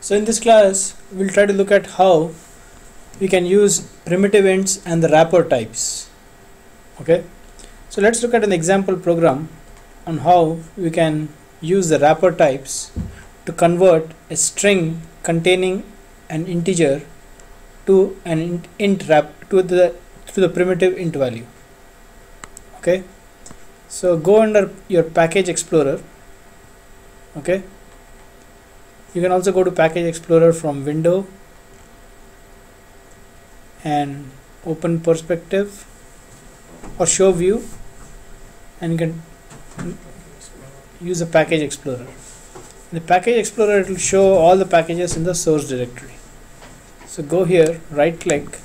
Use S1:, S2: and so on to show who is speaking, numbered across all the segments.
S1: So in this class, we'll try to look at how we can use primitive ints and the wrapper types. Okay, so let's look at an example program on how we can use the wrapper types to convert a string containing an integer to an int wrap to the primitive int value. Okay, so go under your package explorer. Okay, you can also go to package explorer from window and open perspective or show view, and you can use a package explorer. In the package explorer, it will show all the packages in the source directory. So go here, right click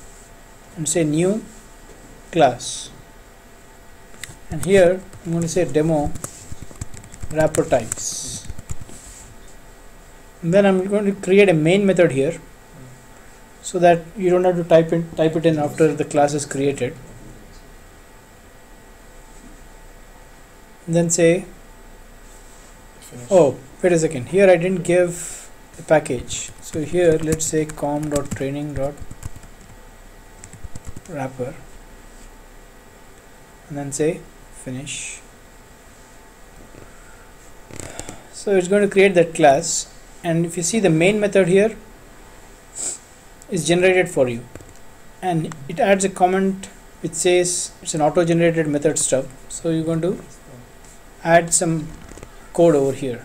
S1: and say new class, and here I'm going to say demo wrapper types, and then I'm going to create a main method here so that you don't have to type it in after the class is created. And then say, oh wait a second, here I didn't give the package, so here let's say com.training.wrapper and then say finish. So it's going to create that class, and if you see, the main method here is generated for you, and it adds a comment which says it's an auto generated method stub. So you're going to add some code over here.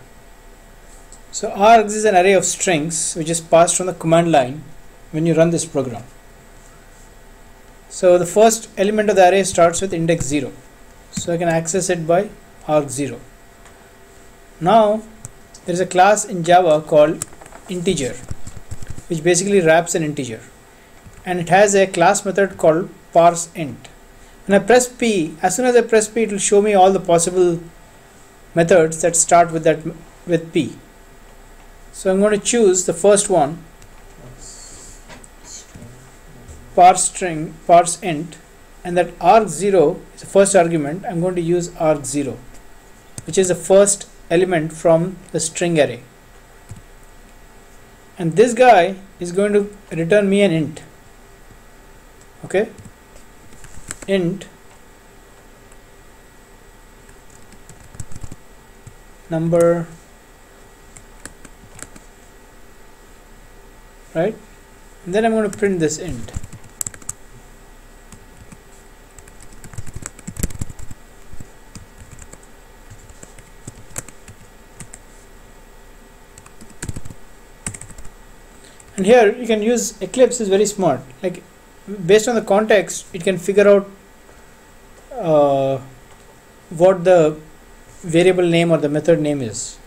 S1: So args is an array of strings which is passed from the command line when you run this program. So the first element of the array starts with index 0, so I can access it by arg0. Now there is a class in Java called integer, which basically wraps an integer, and it has a class method called parseInt. When I press P, as soon as I press P, it will show me all the possible methods that start with P. So I'm going to choose the first one, parseInt, and that arg0 is the first argument. I'm going to use arg0, which is the first element from the string array, and this guy is going to return me an int. Okay, int number, right, and then I'm going to print this int. And here you can use Eclipse, is very smart. Like, based on the context, it can figure out what the variable name or the method name is.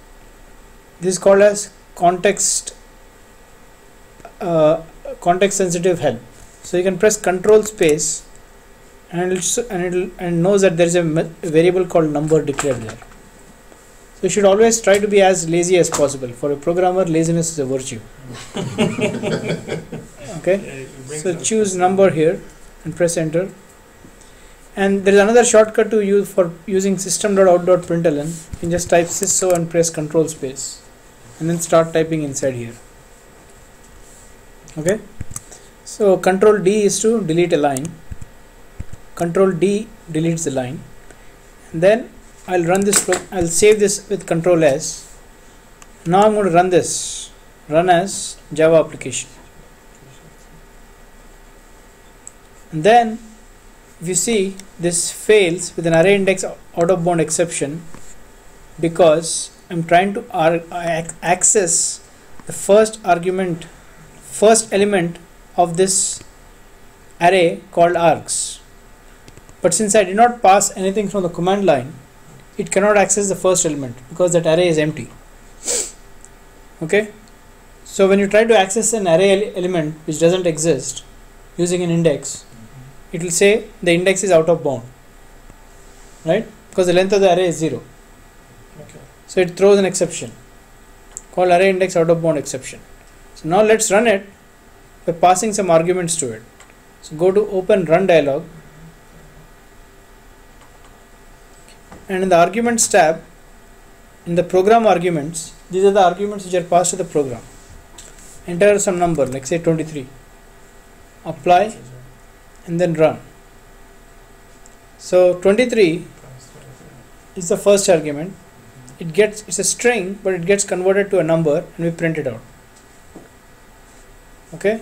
S1: This is called as context sensitive help. So you can press Control space, and it knows that there is a variable called number declared there. So you should always try to be as lazy as possible. For a programmer, laziness is a virtue. Okay, so choose number here and press enter. And there is another shortcut to use for using system.out.println. You can just type syso and press Control space, and then start typing inside here. Okay, so Control D is to delete a line. Control D deletes the line, and then I'll run this. I'll save this with Control S. Now I'm going to run this. Run as Java application. And then if you see, this fails with an array index out of bound exception, because I'm trying to access the first element of this array called args. But since I did not pass anything from the command line, it cannot access the first element because that array is empty. Okay, so when you try to access an array element which doesn't exist using an index, it will say the index is out of bound, right, because the length of the array is 0. Okay. So it throws an exception called array index out of bound exception. So now let's run it by passing some arguments to it. So go to open run dialog, and in the arguments tab, in the program arguments, these are the arguments which are passed to the program. enter some number like say 23, apply and then run. So 23 is the first argument. It's a string, but it gets converted to a number and we print it out. Okay,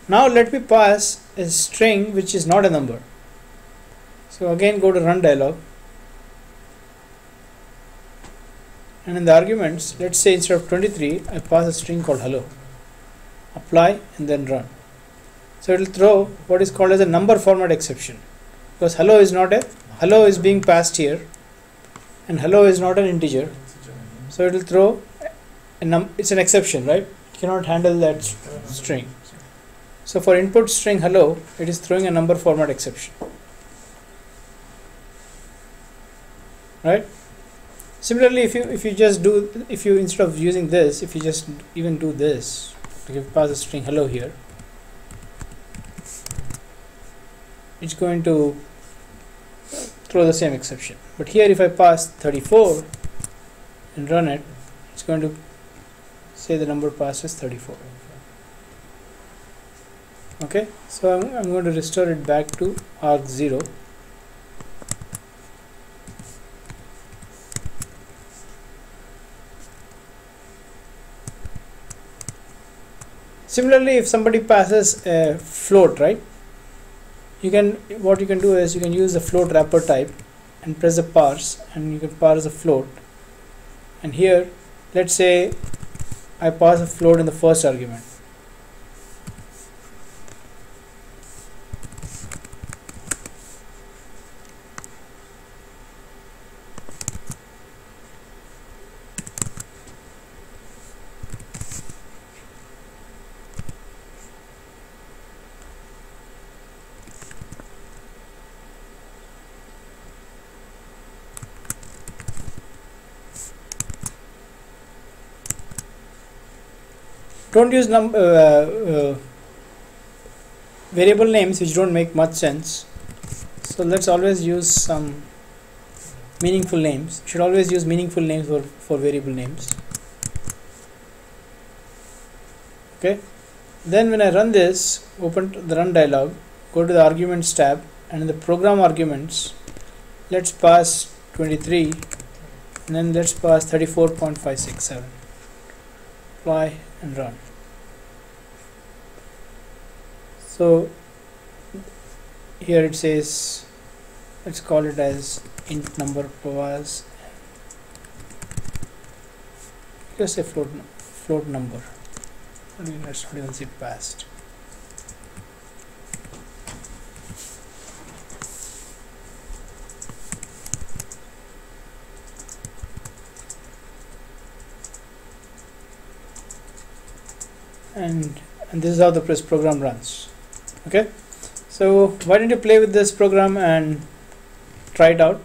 S1: now let me pass a string which is not a number. So again go to run dialog, and in the arguments, let's say instead of 23 I pass a string called hello, apply and then run. So it will throw what is called as a number format exception, because hello is being passed here and hello is not an integer, so it will throw it's an exception, right? It cannot handle that string. So for input string hello, it is throwing a number format exception, right? Similarly, if you instead of using this, if you just even do this, if you pass a string hello here, it's going to throw the same exception. But here if I pass 34 and run it, it's going to say the number passed is 34. Okay, so I'm going to restore it back to arg0. Similarly, if somebody passes a float, right, what you can do is you can use the float wrapper type and press the parse, and you can parse a float. And here, let's say I pass a float in the first argument. Don't use variable names which don't make much sense. So let's always use some meaningful names. Should always use meaningful names for variable names. Okay. Then when I run this, open the run dialog, go to the arguments tab, and in the program arguments, let's pass 23, and then let's pass 34.567. Apply and run. So here it says, let's call it as int number pass, just a float number. I mean, let's not even see passed. And this is how the program runs. Okay, so why don't you play with this program and try it out.